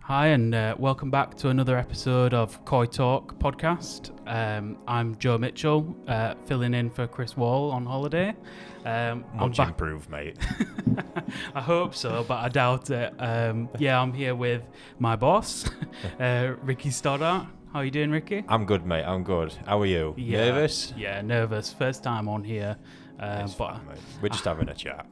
Hi, and welcome back to another episode of Koi Talk podcast. I'm Joe Mitchell, filling in for Chris Wall on holiday. Much improved, mate. I hope so, but I doubt it. I'm here with my boss, Ricky Stoddart. How are you doing, Ricky? I'm good, mate. I'm good. How are you? Nervous? Yeah, nervous. First time on here. Fine, mate. We're just having a chat.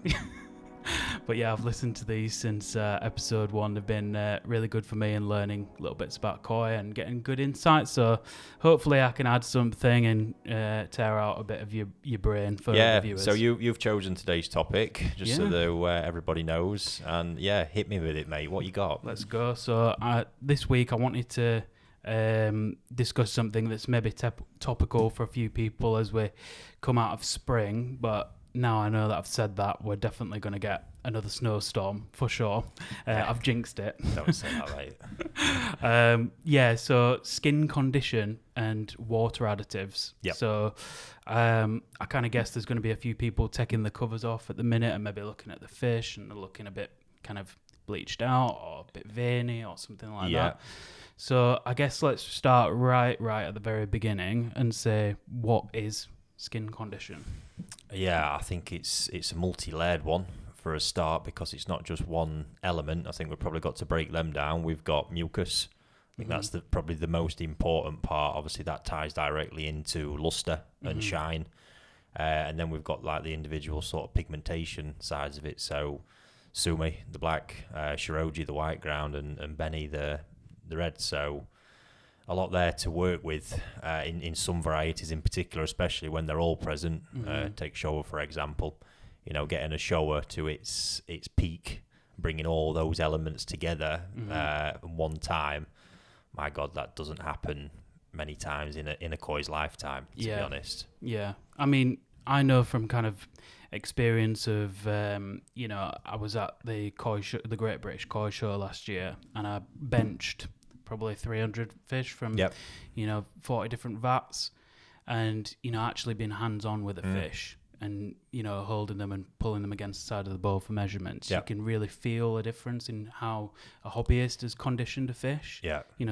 But yeah, I've listened to these since episode 1. They've been really good for me and learning little bits about koi and getting good insights. So hopefully I can add something and tear out a bit of your brain for the viewers. So you've chosen today's topic, just so that everybody knows. And yeah, hit me with it, mate. What you got? Let's go. So this week I wanted to discuss something that's maybe topical for a few people as we come out of spring, but now I know that I've said that, we're definitely going to get another snowstorm for sure. I've jinxed it. Don't say that, mate. So skin condition and water additives. Yep. So I kind of guess there's going to be a few people taking the covers off at the minute and maybe looking at the fish and they're looking a bit kind of bleached out or a bit veiny or something like that. So I guess let's start right at the very beginning and say, what is skin condition? Yeah, I think it's a multi-layered one for a start, because it's not just one element. I think we've probably got to break them down. We've got mucus. I think that's probably the most important part. Obviously, that ties directly into luster and shine. And then we've got like the individual sort of pigmentation sides of it. So Sumi, the black, Shiroji, the white ground, and Benny, the red. So a lot there to work with in some varieties in particular, especially when they're all present. Take showa, for example. You know, getting a showa to its peak, bringing all those elements together at one time. My God, that doesn't happen many times in a koi's lifetime, to be honest. Yeah. I mean, I know from kind of experience of, I was at the the Great British Koi Show last year, and I benched probably 300 fish from 40 different vats, and actually being hands-on with the fish and holding them and pulling them against the side of the bowl for measurements. You can really feel a difference in how a hobbyist has conditioned a fish.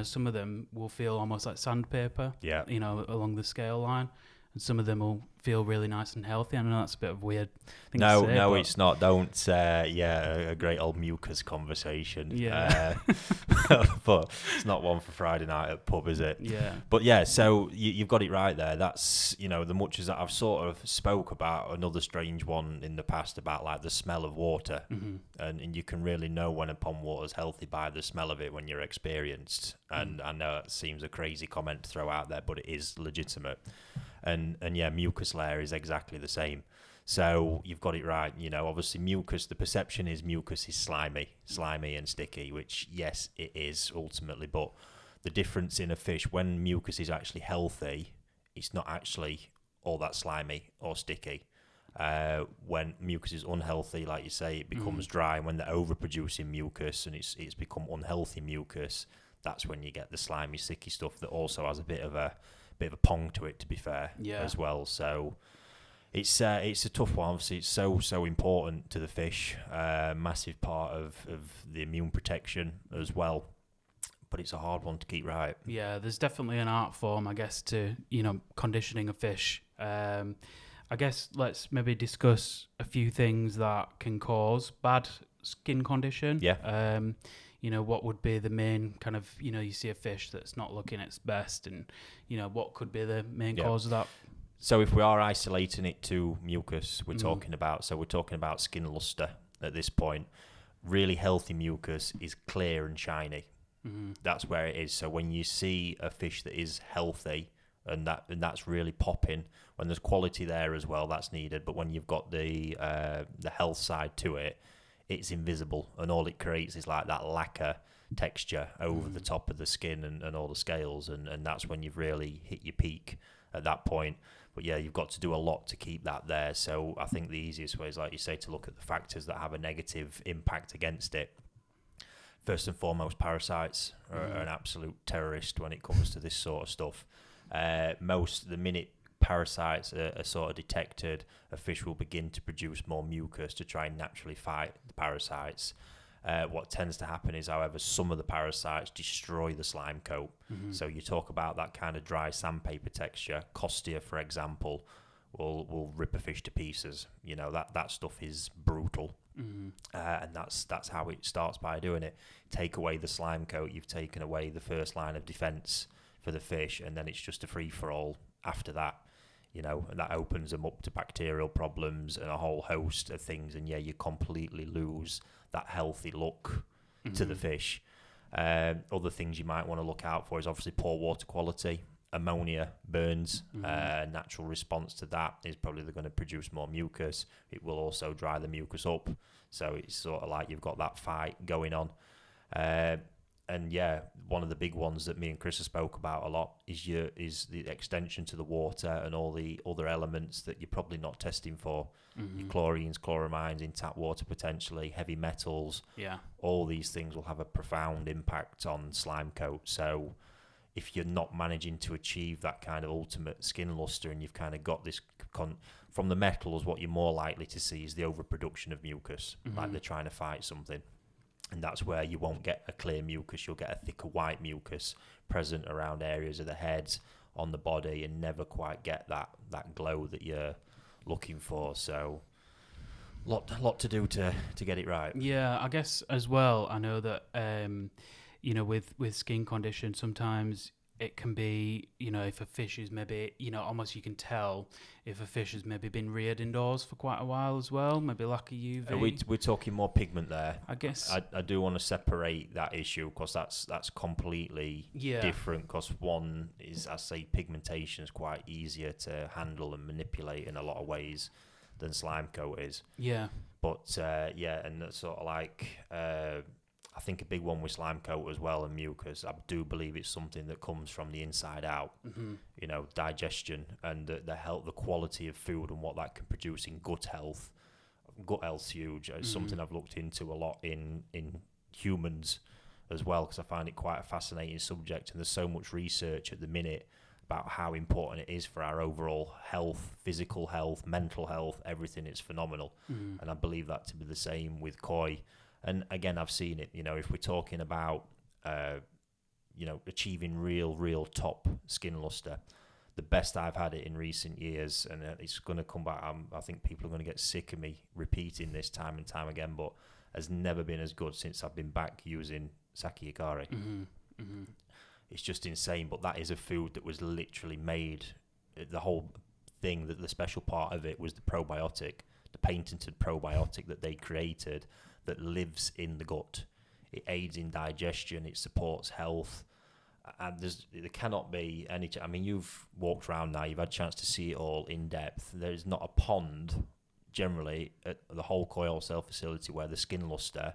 Some of them will feel almost like sandpaper along the scale line, and some of them will feel really nice and healthy. I know that's a bit of a weird thing to say. No, it's not. Don't, a great old mucus conversation. Yeah. But it's not one for Friday night at pub, is it? Yeah. But yeah, so you've got it right there. That's, the much as that I've sort of spoke about another strange one in the past about like the smell of water. And you can really know when a pond water is healthy by the smell of it when you're experienced. And I know it seems a crazy comment to throw out there, but it is legitimate. And yeah, mucus layer is exactly the same. So you've got it right. Obviously mucus, the perception is mucus is slimy and sticky, which yes, it is ultimately. But the difference in a fish, when mucus is actually healthy, it's not actually all that slimy or sticky. When mucus is unhealthy, like you say, it becomes dry. And when they're overproducing mucus and it's become unhealthy mucus, that's when you get the slimy, sticky stuff that also has a bit of a pong to it, to be fair, as well. So it's a tough one. Obviously, it's so important to the fish, massive part of the immune protection as well. But it's a hard one to keep right. Yeah, there's definitely an art form, I guess, to conditioning a fish. I guess let's maybe discuss a few things that can cause bad skin condition. What would be the main kind of, you see a fish that's not looking its best, and, what could be the main cause of that? So if we are isolating it to mucus, we're talking about skin luster at this point. Really healthy mucus is clear and shiny. That's where it is. So when you see a fish that is healthy and that's really popping, when there's quality there as well, that's needed. But when you've got the health side to it, it's invisible, and all it creates is like that lacquer texture over the top of the skin and all the scales, and that's when you've really hit your peak at that point. But yeah, you've got to do a lot to keep that there. So I think the easiest way is, like you say, to look at the factors that have a negative impact against it. First and foremost, parasites are an absolute terrorist when it comes to this sort of stuff. The minute parasites are sort of detected, a fish will begin to produce more mucus to try and naturally fight the parasites. What tends to happen is, however, some of the parasites destroy the slime coat. So you talk about that kind of dry sandpaper texture. Costia, for example, will rip a fish to pieces. You know, that stuff is brutal. And that's how it starts, by doing it. Take away the slime coat, you've taken away the first line of defence for the fish, and then it's just a free-for-all after that. You know, and that opens them up to bacterial problems and a whole host of things. And yeah, you completely lose that healthy look to the fish. Other things you might want to look out for is obviously poor water quality. Ammonia burns. Natural response to that is probably they're going to produce more mucus. It will also dry the mucus up. So it's sort of like you've got that fight going on. And yeah, one of the big ones that me and Chris have spoke about a lot is the extension to the water and all the other elements that you're probably not testing for. Your chlorines, chloramines in tap water potentially, heavy metals. Yeah. All these things will have a profound impact on slime coat. So if you're not managing to achieve that kind of ultimate skin luster, and you've kind of got this from the metals, what you're more likely to see is the overproduction of mucus, like they're trying to fight something. And that's where you won't get a clear mucus. You'll get a thicker white mucus present around areas of the head, on the body, and never quite get that glow that you're looking for. So lot to do to get it right. Yeah, I guess as well, I know that you know, with skin condition, sometimes it can be, you know, if a fish is maybe, you know, almost you can tell if a fish has maybe been reared indoors for quite a while as well, maybe lack of UV. We're talking more pigment there. I guess I do want to separate that issue, because that's completely different. Because one is, I say, pigmentation is quite easier to handle and manipulate in a lot of ways than slime coat is. Yeah. But and that's sort of like I think a big one with slime coat as well, and mucus. I do believe it's something that comes from the inside out. You know, digestion and the health, the quality of food, and what that can produce in gut health. Gut health's huge. It's something I've looked into a lot in humans as well, because I find it quite a fascinating subject, and there's so much research at the minute about how important it is for our overall health, physical health, mental health, everything. It's phenomenal. And I believe that to be the same with koi. And again, I've seen it, you know, if we're talking about, you know, achieving real top skin luster, the best I've had it in recent years, and it's going to come back, I think people are going to get sick of me repeating this time and time again, but has never been as good since I've been back using sake hikari. It's just insane, but that is a food that was literally made, the whole thing, that the special part of it was the probiotic, the patented probiotic that they created, that lives in the gut. It aids in digestion, it supports health, and there cannot be any... I mean, you've walked around now, you've had a chance to see it all in depth. There's not a pond, generally, at the whole Wholesale facility where the skin luster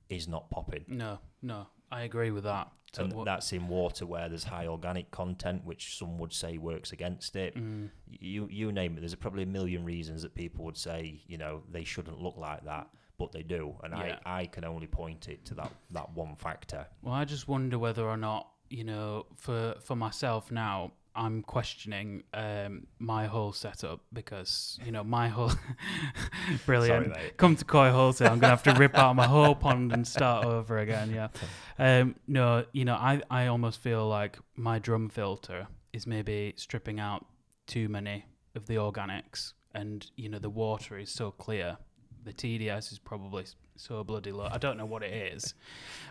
is not popping. No, I agree with that. And that's in water where there's high organic content, which some would say works against it. You name it. There's probably a million reasons that people would say, you know, they shouldn't look like that, but they do. And I can only point it to that one factor. Well, I just wonder whether or not, you know, for myself now, I'm questioning my whole setup, because, you know, my whole... Brilliant. Sorry, mate. Come to Koi Wholesale, I'm going to have to rip out my whole pond and start over again, yeah. No, you know, I almost feel like my drum filter is maybe stripping out too many of the organics, and, you know, the water is so clear. The TDS is probably so bloody low. I don't know what it is,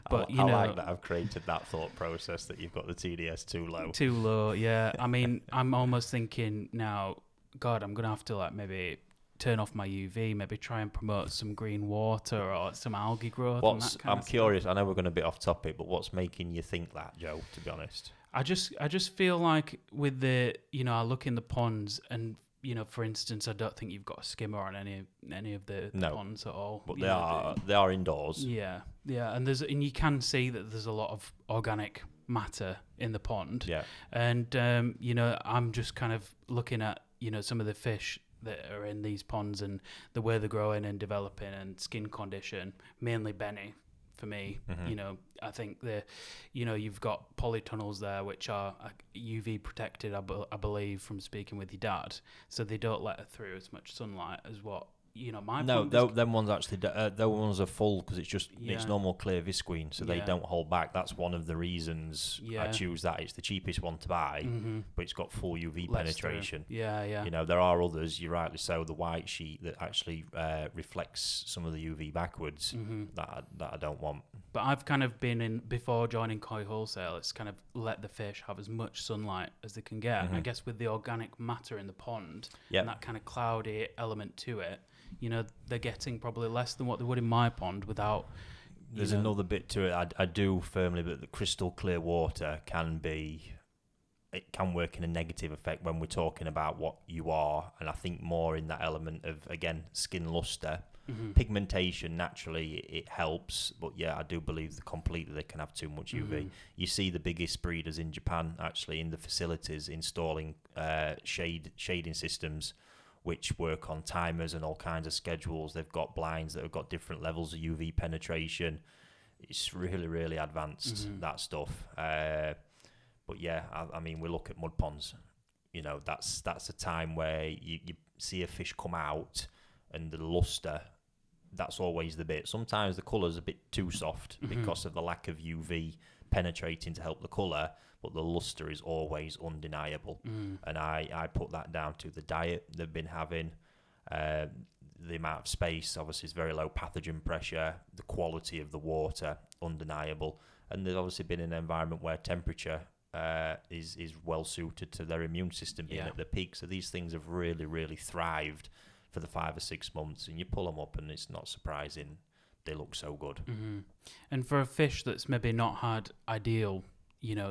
but I like that I've created that thought process that you've got the TDS too low. Too low, yeah. I mean, I'm almost thinking now, God, I'm gonna have to like maybe turn off my UV, maybe try and promote some green water or some algae growth. I'm curious. I know we're going to be off topic, but what's making you think that, Joe? To be honest, I just feel like with the, you know, I look in the ponds and, you know, for instance, I don't think you've got a skimmer on any of the ponds at all. But they are indoors. Yeah, and you can see that there's a lot of organic matter in the pond. Yeah, and you know, I'm just kind of looking at, you know, some of the fish that are in these ponds and the way they're growing and developing and skin condition, mainly Benny. For me, you know, I think you've got polytunnels there which are UV protected, I believe, from speaking with your dad, so they don't let through as much sunlight as what my No, pond is, them ones actually, those ones are full because it's Yeah. normal clear visqueen, so they Yeah. don't hold back. That's one of the reasons I Yeah. choose that. It's the cheapest one to buy, but it's got full UV Lets through. penetration. Yeah. There are others, you're rightly so, the white sheet that actually reflects some of the UV backwards that I don't want. But I've kind of been in, before joining Koi Wholesale, it's kind of let the fish have as much sunlight as they can get. I guess with the organic matter in the pond and that kind of cloudy element to it, they're getting probably less than what they would in my pond without. There's another bit to it. I do firmly believe that crystal clear water can work in a negative effect when we're talking about what you are, and I think more in that element of, again, skin luster. Pigmentation, naturally it helps, but I do believe completely they can have too much UV. You see the biggest breeders in Japan actually in the facilities installing shading systems which work on timers and all kinds of schedules. They've got blinds that have got different levels of UV penetration. It's really, really advanced, that stuff. But I mean, we look at mud ponds. That's a time where you see a fish come out and the luster, that's always the bit. Sometimes the colour's a bit too soft because of the lack of UV penetrating to help the colour, but the luster is always undeniable. And I put that down to the diet they've been having, the amount of space, obviously, is very low pathogen pressure, the quality of the water, undeniable. And they've obviously been in an environment where temperature is well suited to their immune system being at the peak. So these things have really, really thrived for the 5 or 6 months, and you pull them up and it's not surprising they look so good. And for a fish that's maybe not had ideal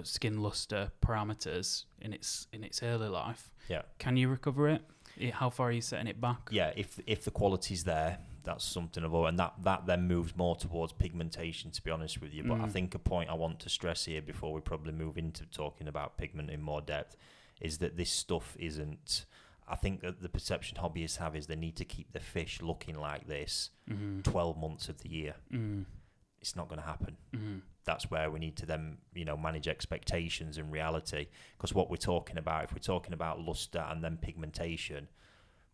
skin luster parameters in its early life, can you recover it? How far are you setting it back? If the quality's there, that's something of all, and that then moves more towards pigmentation, to be honest with you. But I think a point I want to stress here before we probably move into talking about pigment in more depth is that this stuff isn't. I think that the perception hobbyists have is they need to keep the fish looking like this 12 months of the year. It's not going to happen. That's where we need to then, manage expectations and reality. Because what we're talking about, if we're talking about luster and then pigmentation,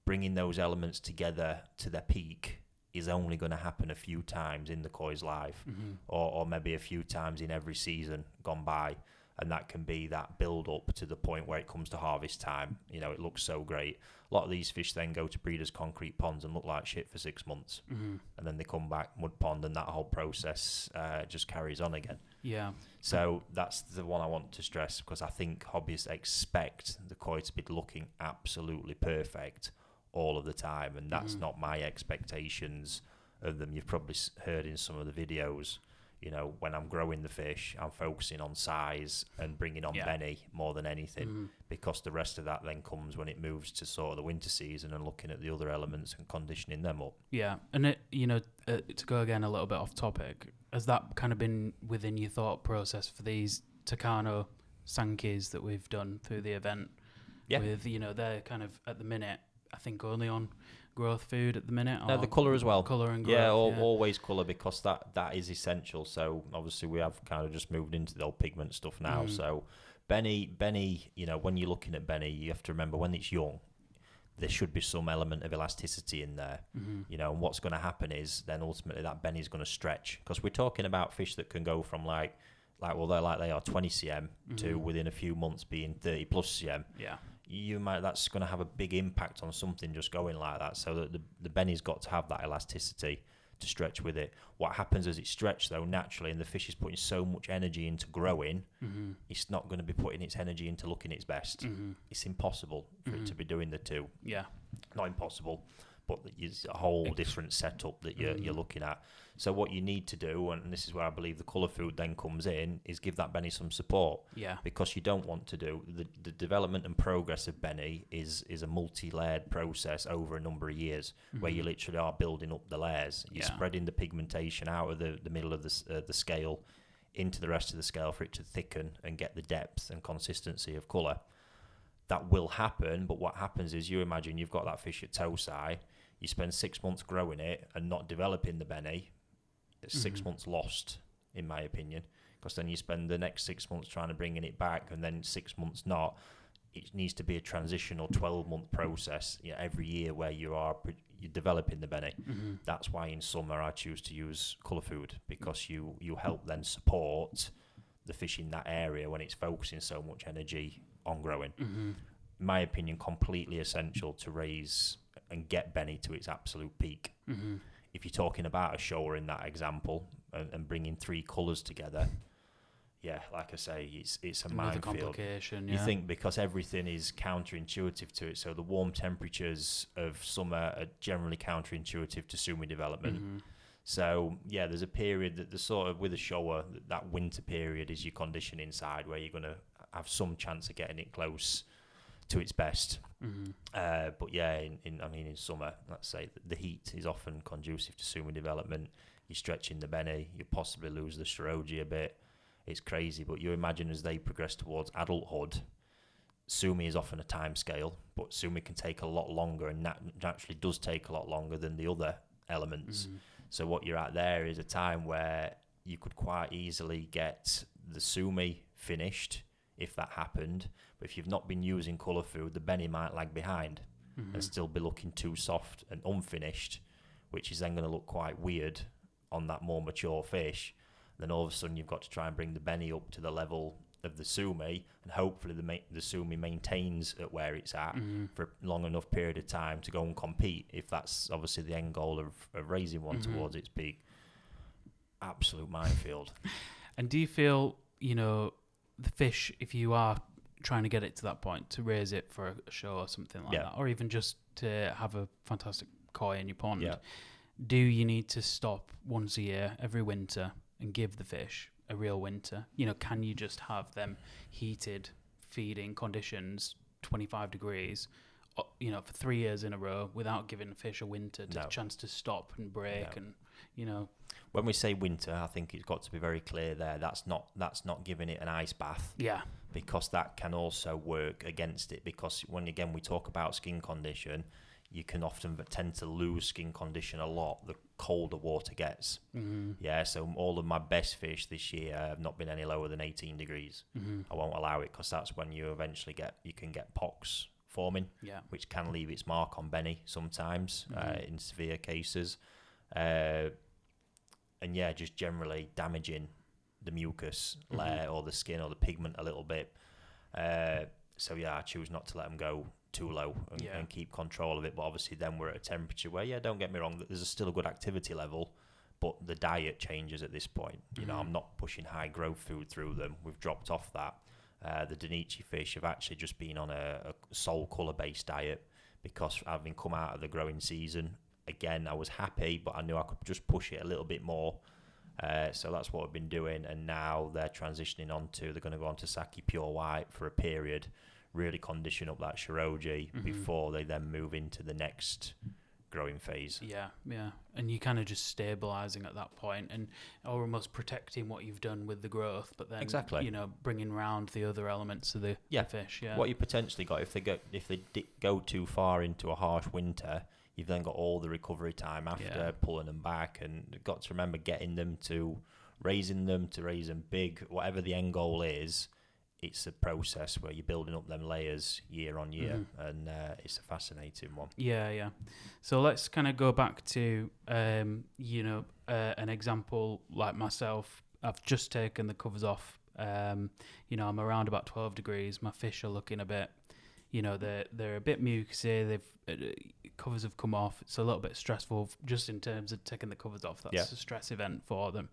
bringing those elements together to their peak is only going to happen a few times in the koi's life, or maybe a few times in every season gone by. And that can be that build up to the point where it comes to harvest time. It looks so great. A lot of these fish then go to breeders' concrete ponds and look like shit for 6 months. And then they come back mud pond and that whole process just carries on again. Yeah. So that's the one I want to stress, because I think hobbyists expect the koi to be looking absolutely perfect all of the time. And that's not my expectations of them. You've probably heard in some of the videos, when I'm growing the fish, I'm focusing on size and bringing on Benny more than anything, because the rest of that then comes when it moves to sort of the winter season and looking at the other elements and conditioning them up. Yeah, and to go again a little bit off topic, has that kind of been within your thought process for these Takano Sankis that we've done through the event? Yeah. With, they're kind of, at the minute, I think only on growth food at the minute. No, the colour as well. Colour and growth. Yeah, always colour, because that is essential. So obviously we have kind of just moved into the old pigment stuff now. So Benny, when you're looking at Benny, you have to remember when it's young, there should be some element of elasticity in there. And what's going to happen is then ultimately that Benny's going to stretch, because we're talking about fish that can go from they are 20 cm to within a few months being 30 plus cm. Yeah. That's going to have a big impact on something just going like that. So that the Benny's got to have that elasticity to stretch with it. What happens as it stretches, though, naturally, and the fish is putting so much energy into growing, it's not going to be putting its energy into looking its best. It's impossible for it to be doing the two. Yeah. Not impossible, but it's a whole different setup that you're looking at. So what you need to do, and this is where I believe the colour food then comes in, is give that Benny some support. Yeah. Because you don't want to do the development and progress of Benny is a multi-layered process over a number of years, where you literally are building up the layers. You're spreading the pigmentation out of the middle of the scale into the rest of the scale for it to thicken and get the depth and consistency of colour. That will happen, but what happens is, you imagine you've got that fish at Tosai, you spend 6 months growing it and not developing the Benny. It's 6 months lost, in my opinion, because then you spend the next 6 months trying to bring it back and then 6 months not. it needs to be a transitional 12-month process, every year where you're developing the Benny. That's why in summer I choose to use colour food, because you help then support the fish in that area when it's focusing so much energy on growing. In my opinion, completely essential to raise and get Benny to its absolute peak. If you're talking about a shower in that example and bringing 3 colours together, like I say, it's a minefield. Complication, You think, because everything is counterintuitive to it, so the warm temperatures of summer are generally counterintuitive to sumi development. So there's a period that the sort of with a shower, that winter period is your conditioning side, where you're going to have some chance of getting it close to its best. But in summer, let's say the heat is often conducive to sumi development. You're stretching the Benny, you possibly lose the Shiroji a bit. It's crazy, but you imagine as they progress towards adulthood, sumi is often a time scale, but sumi can take a lot longer, and naturally does take a lot longer than the other elements. So what you're at there is a time where you could quite easily get the sumi finished if that happened, but if you've not been using colour food, the Benny might lag behind and still be looking too soft and unfinished, which is then going to look quite weird on that more mature fish. Then all of a sudden you've got to try and bring the Benny up to the level of the sumi, and hopefully the sumi maintains at where it's at for a long enough period of time to go and compete, if that's obviously the end goal of raising one towards its peak. Absolute minefield. And do you feel, the fish, if you are trying to get it to that point, to raise it for a show or something like that, or even just to have a fantastic koi in your pond, do you need to stop once a year, every winter, and give the fish a real winter? Can you just have them heated feeding conditions, 25 degrees, for 3 years in a row without giving the fish a winter to chance to stop and break? And when we say winter, I think it's got to be very clear there. That's not giving it an ice bath. Because that can also work against it, because when again we talk about skin condition, you can often tend to lose skin condition a lot the colder water gets. So all of my best fish this year have not been any lower than 18 degrees. I won't allow it, because that's when you eventually can get pox forming, which can leave its mark on Benny sometimes in severe cases. Just generally damaging the mucus layer or the skin or the pigment a little bit. I choose not to let them go too low and keep control of it. But obviously then we're at a temperature where, don't get me wrong, there's still a good activity level, but the diet changes at this point. I'm not pushing high growth food through them. We've dropped off that. The Danichi fish have actually just been on a sole colour based diet, because having come out of the growing season, again, I was happy, but I knew I could just push it a little bit more. So that's what I've been doing, and now they're transitioning they're going to go on to Saki Pure White for a period, really condition up that Shiroji before they then move into the next growing phase. And you kind of just stabilising at that point and almost protecting what you've done with the growth, but then bringing round the other elements of the fish. What you potentially got if they go too far into a harsh winter, you've then got all the recovery time after pulling them back, and you've got to remember getting them to raise them big, whatever the end goal is. It's a process where you're building up them layers year on year, and it's a fascinating one. So let's kind of go back to an example like myself. I've just taken the covers off. I'm around about 12 degrees. My fish are looking a bit, they're a bit mucusy. Covers have come off. It's a little bit stressful just in terms of taking the covers off. That's a stress event for them.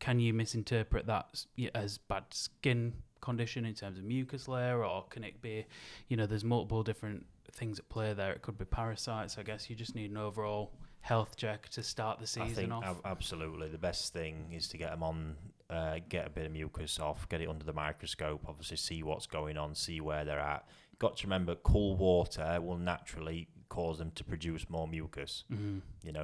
Can you misinterpret that as bad skin condition in terms of mucus layer, or can it be, there's multiple different things at play there? It could be parasites. I guess you just need an overall health check to start the season off. Absolutely. The best thing is to get them on, get a bit of mucus off, get it under the microscope, obviously see what's going on, see where they're at. Got to remember, cool water will naturally cause them to produce more mucus,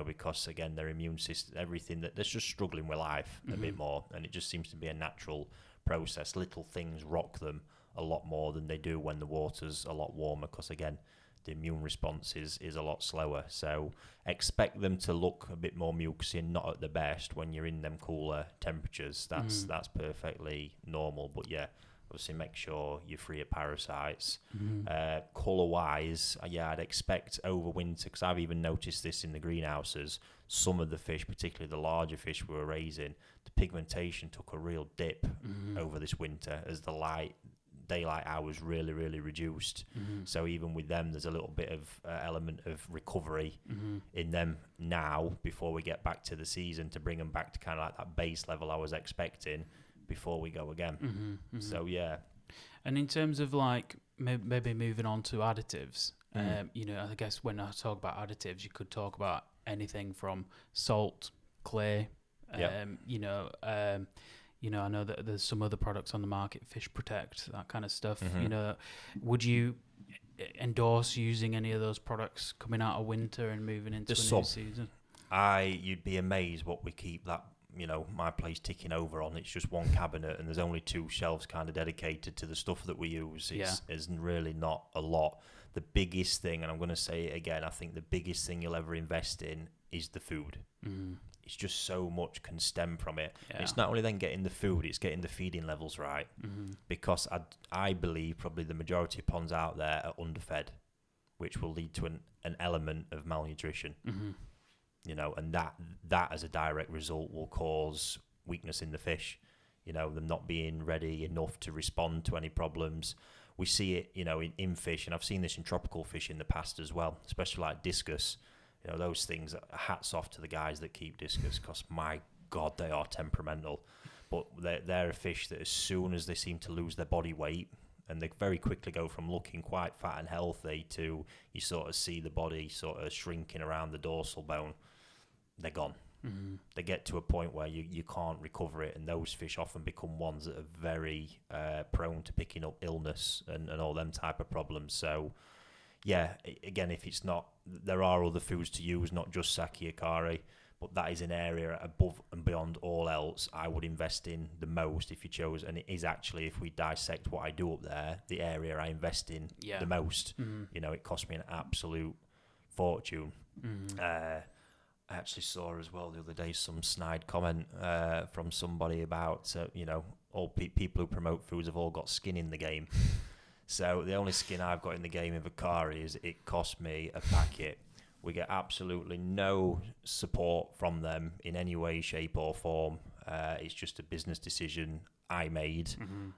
because again, their immune system, everything that they're just struggling with life a bit more, and it just seems to be a natural process. Little things rock them a lot more than they do when the water's a lot warmer, because again, the immune response is a lot slower. So expect them to look a bit more mucusy and not at the best when you're in them cooler temperatures. That's perfectly normal. But Obviously, make sure you're free of parasites. Colour-wise, I'd expect over winter, because I've even noticed this in the greenhouses, some of the fish, particularly the larger fish we were raising, the pigmentation took a real dip over this winter as the daylight hours really, really reduced. So even with them, there's a little bit of element of recovery in them now before we get back to the season to bring them back to kind of like that base level I was expecting before we go again. So yeah. And in terms of like maybe moving on to additives, you know, I guess when I talk about additives, you could talk about anything from salt, clay, you know, I know that there's some other products on the market, Fish Protect, that kind of stuff. You know, would you endorse using any of those products coming out of winter and moving into a new season? You'd be amazed what we keep that, you know, my place ticking over on. It's just one cabinet and there's only 2 shelves kind of dedicated to the stuff that we use. It's really not a lot. The biggest thing, and I'm going to say it again, I think the biggest thing you'll ever invest in is the food. It's just so much can stem from it. It's not only then getting the food, it's getting the feeding levels right. Because I believe probably the majority of ponds out there are underfed, which will lead to an element of malnutrition. You know, and that as a direct result will cause weakness in the fish, you know, them not being ready enough to respond to any problems. We see it, you know, in fish, and I've seen this in tropical fish in the past as well, especially like discus. You know, those things, hats off to the guys that keep discus, because my God, they are temperamental. But they're a fish that as soon as they seem to lose their body weight, and they very quickly go from looking quite fat and healthy to you sort of see the body sort of shrinking around the dorsal bone, they're gone. They get to a point where you can't recover it, and those fish often become ones that are very prone to picking up illness and all them type of problems. So, yeah, again, if it's not, there are other foods to use, not just sake akari, but that is an area above and beyond all else I would invest in the most if you chose. And it is actually, if we dissect what I do up there, the area I invest in the most. You know, it cost me an absolute fortune. I actually saw as well the other day some snide comment from somebody about, you know, all people who promote foods have all got skin in the game. So the only skin I've got in the game of Akari is it cost me a packet. We get absolutely no support from them in any way, shape or form. It's just a business decision I made.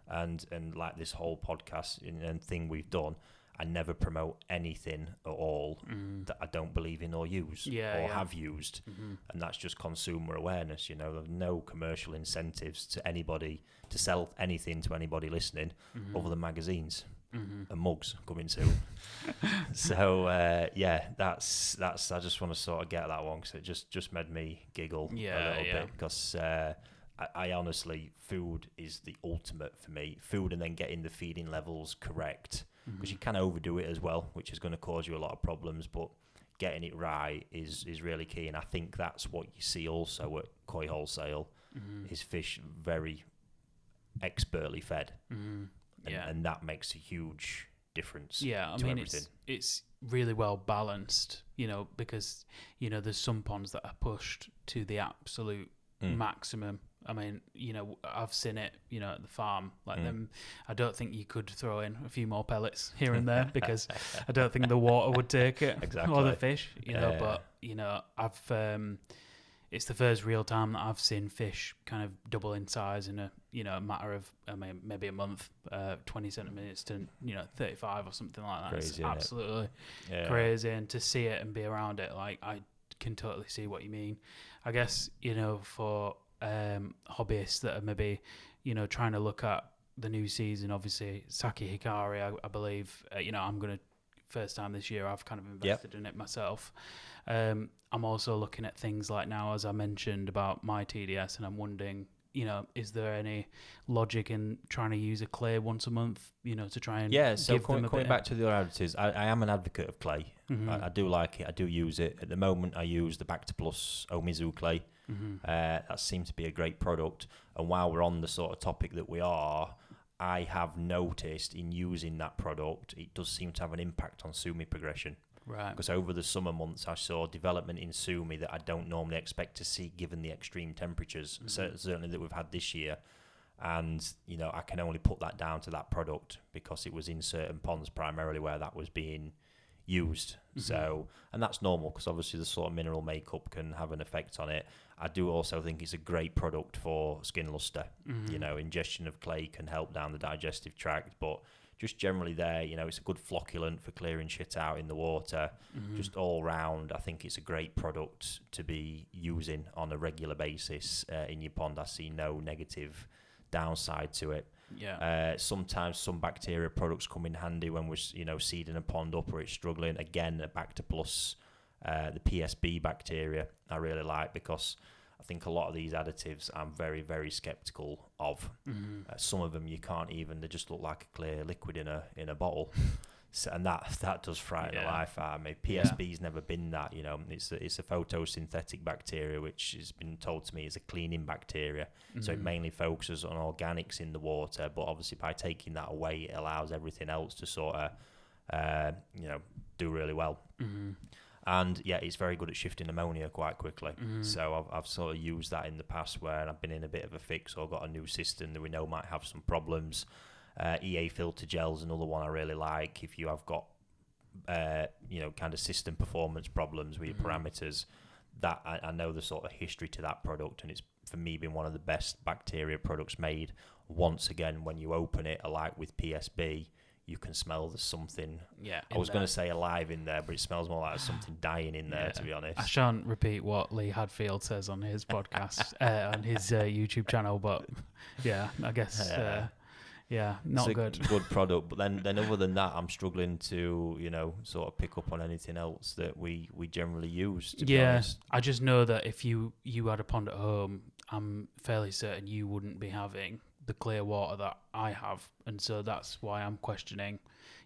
And like this whole podcast and thing we've done, I never promote anything at all that I don't believe in or use have used. And that's just consumer awareness. You know, there's no commercial incentives to anybody to sell anything to anybody listening other than magazines and mugs coming soon. So, that's I just want to sort of get that one because it just made me giggle a little bit because I honestly, food is the ultimate for me. Food and then getting the feeding levels correct. Because you can overdo it as well, which is going to cause you a lot of problems, but getting it right is really key. And I think that's what you see also at Koi Wholesale, is fish very expertly fed. And that makes a huge difference. Yeah, I mean, it's really well balanced, you know, because, you know, there's some ponds that are pushed to the absolute maximum. I mean, you know, I've seen it, you know, at the farm, like them. I don't think you could throw in a few more pellets here and there because I don't think the water would take it or the fish, you know. But you know, it's the first real time that I've seen fish kind of double in size in a matter of maybe a month, 20 centimeters to 35 or something like that. Crazy, it's absolutely crazy, and to see it and be around it, like I can totally see what you mean. I guess, you know, for hobbyists that are maybe, you know, trying to look at the new season, obviously sake hikari, I believe, I'm going to, first time this year I've kind of invested in it myself. I'm also looking at things like now, as I mentioned about my TDS, and I'm wondering, you know, is there any logic in trying to use a clay once a month, you know, to try and coming back to the additives, I am an advocate of clay. I do like it, I do use it. At the moment I use the Back to Plus Omizu clay. That seems to be a great product, and while we're on the sort of topic that we are, I have noticed in using that product it does seem to have an impact on sumi progression. Right. Because over the summer months I saw development in sumi that I don't normally expect to see given the extreme temperatures, certainly that we've had this year. And, you know, I can only put that down to that product because it was in certain ponds primarily where that was being used. So, and that's normal because obviously the sort of mineral makeup can have an effect on it. I do also think it's a great product for skin luster. You know, ingestion of clay can help down the digestive tract, but just generally there, you know, it's a good flocculant for clearing shit out in the water. Just all round, I think it's a great product to be using on a regular basis in your pond. I see no negative downside to it. Sometimes some bacteria products come in handy when we're, you know, seeding a pond up or it's struggling. Again, back to plus the PSB bacteria I really like, because I think a lot of these additives I'm very, very skeptical of. Some of them you can't even, they just look like a clear liquid in a bottle. So, and that does frighten the life out of me. PSB's never been that, you know. It's a photosynthetic bacteria, which has been told to me is a cleaning bacteria. So it mainly focuses on organics in the water, but obviously by taking that away, it allows everything else to sort of, you know, do really well. And yeah, it's very good at shifting ammonia quite quickly. So I've sort of used that in the past where I've been in a bit of a fix or got a new system that we know might have some problems. EA filter gel's another one I really like. If you have got, you know, kind of system performance problems with your parameters, that I know the sort of history to that product, and it's for me been one of the best bacteria products made. Once again, when you open it, like with PSB, you can smell there's something. I was going to say alive in there, but it smells more like there's something dying in there, to be honest. I shan't repeat what Lee Hadfield says on his podcast, on his YouTube channel, but yeah, I guess. Not it's good. A good product, but then other than that, I'm struggling to, you know, sort of pick up on anything else that we generally use. To be honest. I just know that if you had a pond at home, I'm fairly certain you wouldn't be having the clear water that I have, and so that's why I'm questioning.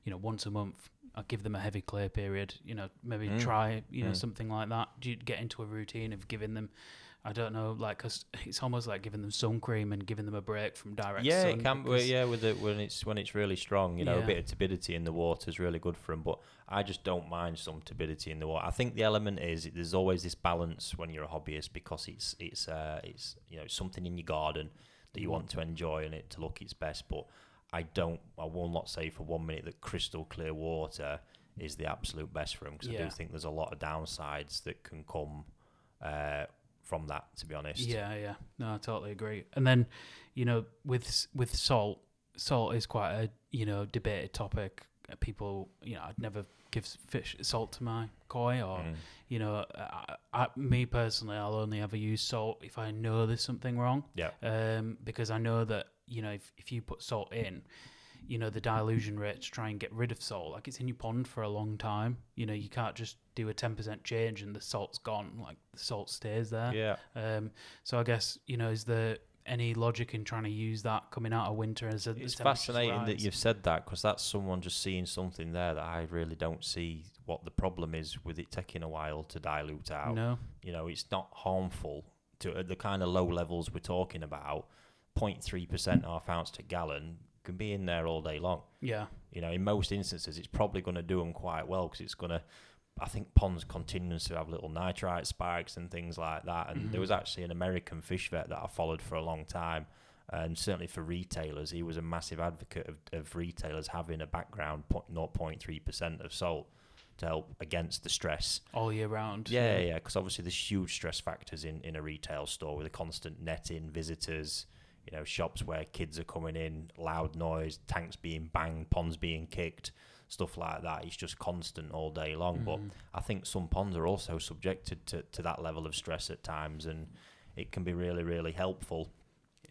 You know, once a month, I give them a heavy clear period. You know, maybe try something like that. Do you get into a routine of giving them? I don't know, like, 'cause it's almost like giving them sun cream and giving them a break from direct sun. Yeah, it can be. Yeah, with it when it's really strong, you know, a bit of turbidity in the water is really good for them. But I just don't mind some turbidity in the water. I think the element is there's always this balance when you're a hobbyist, because it's you know, something in your garden that you want to enjoy and it to look its best. But I will not say for 1 minute that crystal clear water is the absolute best for them, because I do think there's a lot of downsides that can come from that, to be honest. No, I totally agree. And then, you know, with salt is quite a, you know, debated topic. People, you know, I'd never give fish salt to my koi, or you know, me personally, I'll only ever use salt if I know there's something wrong. Because I know that, you know, if you put salt in, you know, the dilution rate to try and get rid of salt, like, it's in your pond for a long time. You know, you can't just do a 10% change and the salt's gone. Like, the salt stays there. So I guess, you know, is there any logic in trying to use that coming out of winter as a? It's fascinating that you've said that, because that's someone just seeing something there that I really don't see what the problem is with it taking a while to dilute out. No, you know, it's not harmful to the kind of low levels we're talking about. 0.3% half ounce to gallon can be in there all day long. You know, in most instances, it's probably going to do them quite well, because it's going to, I think ponds continue to have little nitrite spikes and things like that. And there was actually an American fish vet that I followed for a long time, and certainly for retailers, he was a massive advocate of retailers having a background 0.3% of salt to help against the stress all year round. Because obviously there's huge stress factors in a retail store with a constant netting, visitors, you know, shops where kids are coming in, loud noise, tanks being banged, ponds being kicked, stuff like that. It's just constant all day long. But I think some ponds are also subjected to that level of stress at times, and it can be really, really helpful.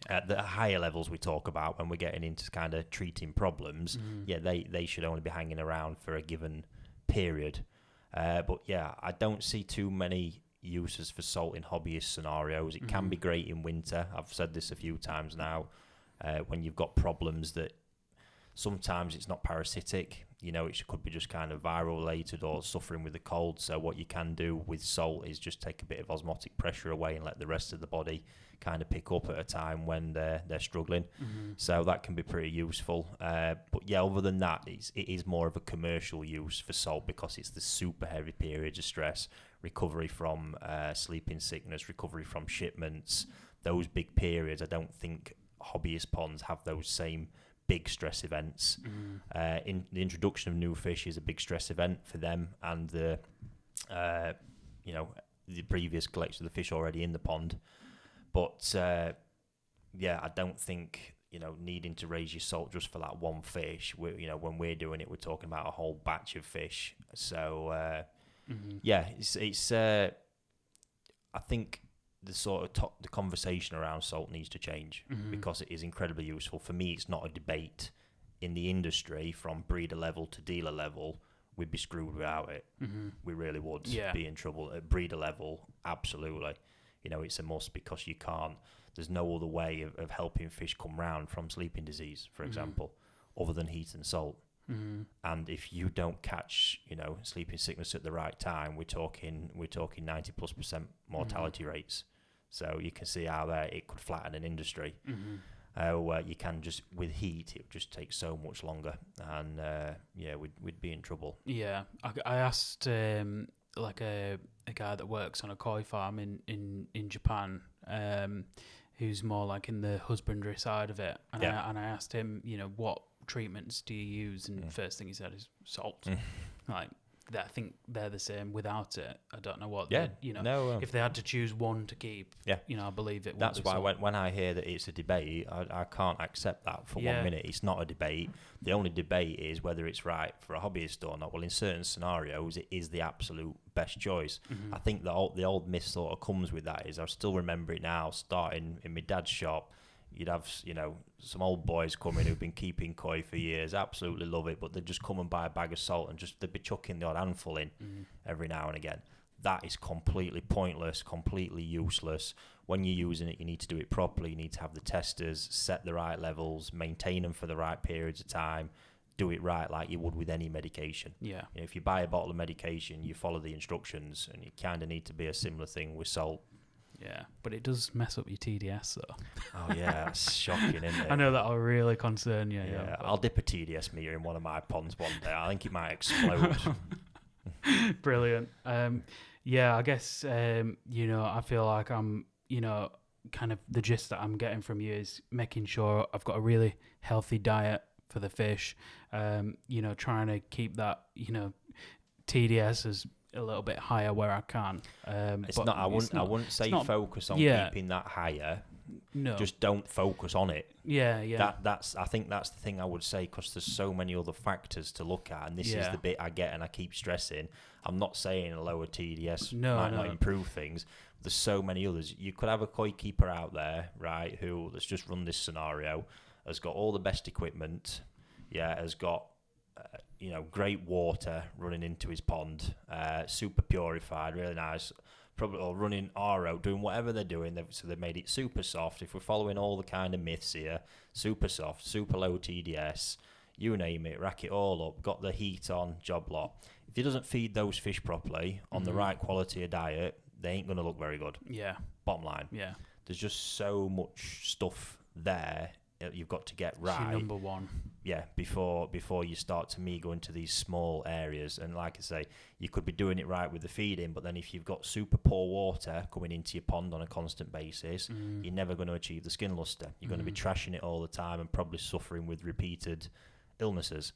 At the higher levels we talk about, when we're getting into kind of treating problems, they should only be hanging around for a given period. But yeah, I don't see too many uses for salt in hobbyist scenarios. It can be great in winter. I've said this a few times now. When you've got problems that sometimes it's not parasitic, you know, it could be just kind of viral related or suffering with the cold. So what you can do with salt is just take a bit of osmotic pressure away and let the rest of the body kind of pick up at a time when they're struggling. So that can be pretty useful. But yeah, other than that, it is more of a commercial use for salt, because it's the super heavy periods of stress, recovery from sleeping sickness, recovery from shipments, those big periods. I don't think hobbyist ponds have those same big stress events. In the introduction of new fish is a big stress event for them, and the previous collection of the fish already in the pond. But I don't think needing to raise your salt just for that one fish. When we're doing it, we're talking about a whole batch of fish. So it's I think the sort of the conversation around salt needs to change, because it is incredibly useful. For me, it's not a debate in the industry from breeder level to dealer level. We'd be screwed without it. We really would be in trouble. At breeder level, absolutely. It's a must, because you can't. There's no other way of helping fish come round from sleeping disease, for example, other than heat and salt. And if you don't catch, sleeping sickness at the right time, we're talking 90+% mortality rates. So you can see how it could flatten an industry. You can just, with heat, it would just take so much longer, and we'd be in trouble. Yeah, I asked like a guy that works on a koi farm in Japan, who's more like in the husbandry side of it, and I asked him, what treatments do you use? And first thing he said is salt. Like, I think they're the same without it. I don't know what. If they had to choose one to keep, I believe it. That's why when I hear that it's a debate, I can't accept that for 1 minute. It's not a debate. The only debate is whether it's right for a hobbyist or not. Well, in certain scenarios, it is the absolute best choice. I think the old myth sort of comes with that. I still remember it now. Starting in my dad's shop, you'd have some old boys coming who've been keeping koi for years, absolutely love it, but they'd just come and buy a bag of salt and they'd be chucking the odd handful in every now and again. That is completely pointless, completely useless. When you're using it, you need to do it properly. You need to have the testers, set the right levels, maintain them for the right periods of time, do it right like you would with any medication. If you buy a bottle of medication, you follow the instructions, and you kind of need to be a similar thing with salt. Yeah, but it does mess up your TDS, though. Oh, yeah, that's shocking, isn't it? I know that'll really concern you. Yeah, I'll dip a TDS meter in one of my ponds one day. I think it might explode. Brilliant. I guess, I feel like I'm, kind of the gist that I'm getting from you is making sure I've got a really healthy diet for the fish, trying to keep that, TDS as a little bit higher where I can. It's not. I wouldn't say focus on keeping that higher. No, just don't focus on it. Yeah. I think that's the thing I would say, because there's so many other factors to look at, and this is the bit I get, and I keep stressing. I'm not saying a lower TDS might not improve things. There's so many others. You could have a koi keeper out there, right? Who, let's just run this scenario, has got all the best equipment. Has got great water running into his pond, super purified, really nice, probably all running RO, doing whatever they're doing. So they made it super soft. If we're following all the kind of myths here, super soft, super low TDS, you name it, rack it all up, got the heat on, job lot. If he doesn't feed those fish properly on the right quality of diet, they ain't going to look very good. Yeah. Bottom line. Yeah. There's just so much stuff there you've got to get right. Number one. Yeah, before you start to go into these small areas. And like I say, you could be doing it right with the feeding, but then if you've got super poor water coming into your pond on a constant basis, you're never going to achieve the skin luster. You're going to be trashing it all the time and probably suffering with repeated illnesses.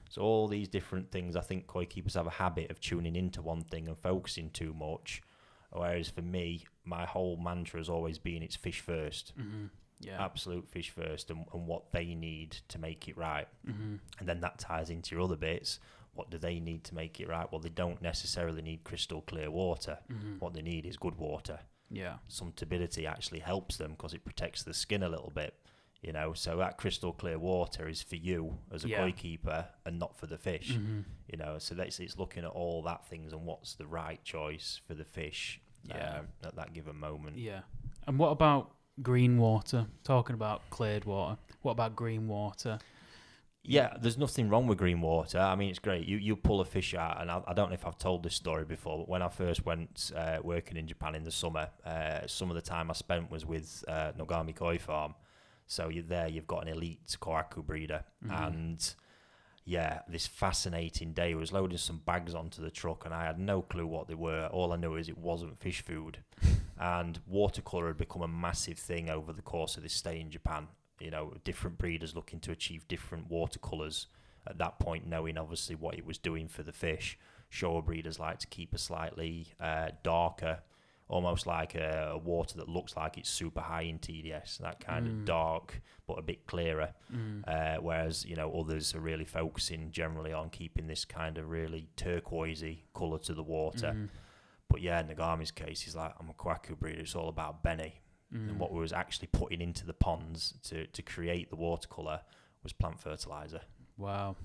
So all these different things, I think koi keepers have a habit of tuning into one thing and focusing too much. Whereas for me, my whole mantra has always been it's fish first. Yeah. Absolute fish first, and what they need to make it right. And then that ties into your other bits. What do they need to make it right? Well, they don't necessarily need crystal clear water. What they need is good water. Yeah. Some turbidity actually helps them because it protects the skin a little bit. So that crystal clear water is for you as a koi keeper and not for the fish. So it's looking at all that things and what's the right choice for the fish at that given moment. Yeah. And what about green water? Talking about cleared water, what about green water? Yeah, there's nothing wrong with green water. I mean, it's great. You pull a fish out, and I don't know if I've told this story before, but when I first went working in Japan in the summer, some of the time I spent was with Nogami Koi Farm. So you've got an elite kohaku breeder, and this fascinating day. I was loading some bags onto the truck, and I had no clue what they were. All I knew is it wasn't fish food. And watercolour had become a massive thing over the course of this stay in Japan. different breeders looking to achieve different water colours. At that point, knowing obviously what it was doing for the fish, shore breeders like to keep a slightly darker, almost like a water that looks like it's super high in TDS, that kind of dark but a bit clearer. Whereas others are really focusing generally on keeping this kind of really turquoisey colour to the water. But yeah, in Nagami's case, he's like, I'm a Kwaku breeder, it's all about Benny. And what we was actually putting into the ponds to create the watercolour was plant fertiliser. Wow.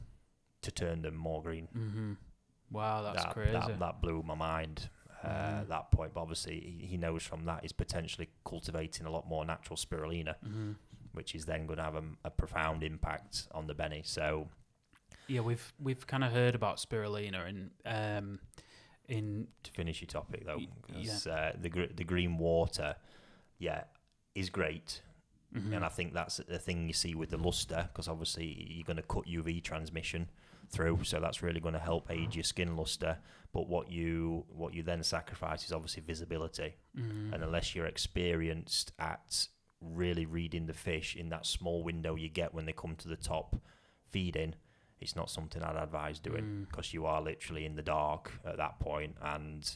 To turn them more green. Wow, that's crazy. That blew my mind at that point. But obviously, he knows from that he's potentially cultivating a lot more natural spirulina, which is then going to have a profound impact on the Benny. So, yeah, we've kind of heard about spirulina in to finish your topic though, because the green water, is great. And I think that's the thing you see with the luster, because obviously you're going to cut UV transmission through, so that's really going to help aid your skin luster. But what you then sacrifice is obviously visibility. And unless you're experienced at really reading the fish in that small window you get when they come to the top feeding, it's not something I'd advise doing, because you are literally in the dark at that point. And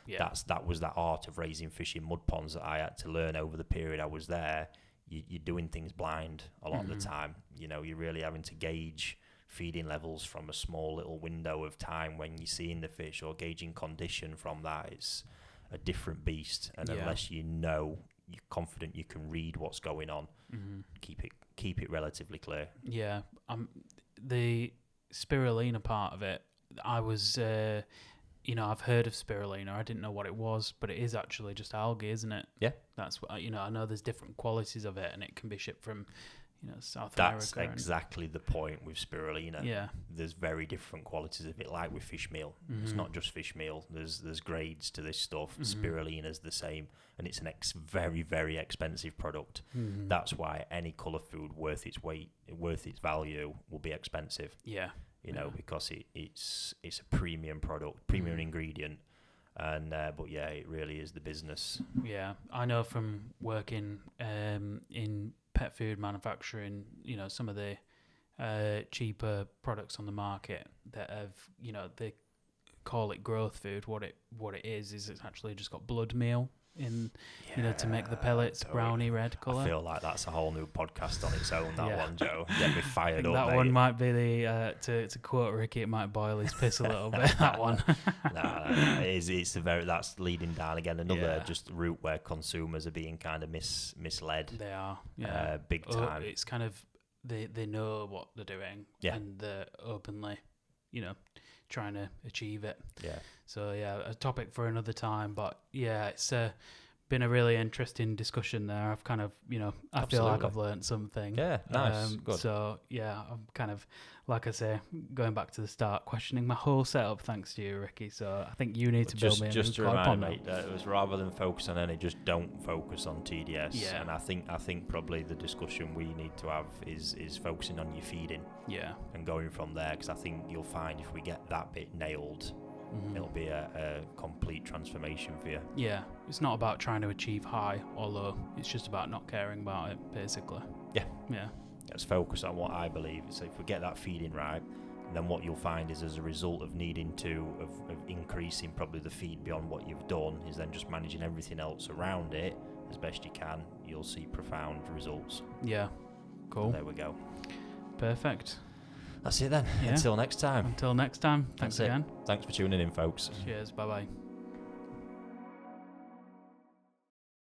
that was that art of raising fish in mud ponds that I had to learn over the period I was there. You're doing things blind a lot of the time. You're really having to gauge feeding levels from a small little window of time when you're seeing the fish, or gauging condition from that. It's a different beast. And unless you're confident you can read what's going on, keep it relatively clear. Yeah. The spirulina part of it, I was... I've heard of spirulina. I didn't know what it was, but it is actually just algae, isn't it? Yeah. That's what I know. There's different qualities of it, and it can be shipped from, South That's America. That's exactly the point with spirulina. Yeah. There's very different qualities of it, like with fish meal. It's not just fish meal. There's grades to this stuff. Spirulina's the same, and it's an very, very expensive product. That's why any colour food worth its weight, worth its value, will be expensive. Yeah. Because it's a premium product, premium ingredient, and it really is the business. Yeah, I know from working in pet food manufacturing, some of the cheaper products on the market that have, they call it growth food. What it is it's actually just got blood meal in, to make the pellets browny red colour. I feel like that's a whole new podcast on its own, that one, Joe. Get me fired up, that mate. one might be the, to quote Ricky, it might boil his piss a little bit, that one. That's leading down again another just route where consumers are being kind of misled. They are, yeah. Big time. It's kind of, they know what they're doing, and they're openly, trying to achieve it. Yeah. So a topic for another time, but it's been a really interesting discussion there. I've kind of, I feel like I've learned something. Yeah, nice, good. So I'm kind of, like I say, going back to the start, questioning my whole setup thanks to you, Ricky. So I think you need to build me a just new to remind now. mate, it was rather than focus on any, just don't focus on TDS. Yeah. And I think probably the discussion we need to have is focusing on your feeding. Yeah. And going from there, because I think you'll find if we get that bit nailed, it'll be a complete transformation for you. Yeah, it's not about trying to achieve high or low. It's just about not caring about it, basically. Yeah. Yeah. Let's focus on what I believe. So if we get that feeding right, then what you'll find is, as a result of needing of increasing probably the feed beyond what you've done, is then just managing everything else around it as best you can. You'll see profound results. Yeah. Cool. And there we go. Perfect. That's it then. Yeah. Until next time. Thanks again. Thanks for tuning in, folks. Cheers. Bye-bye.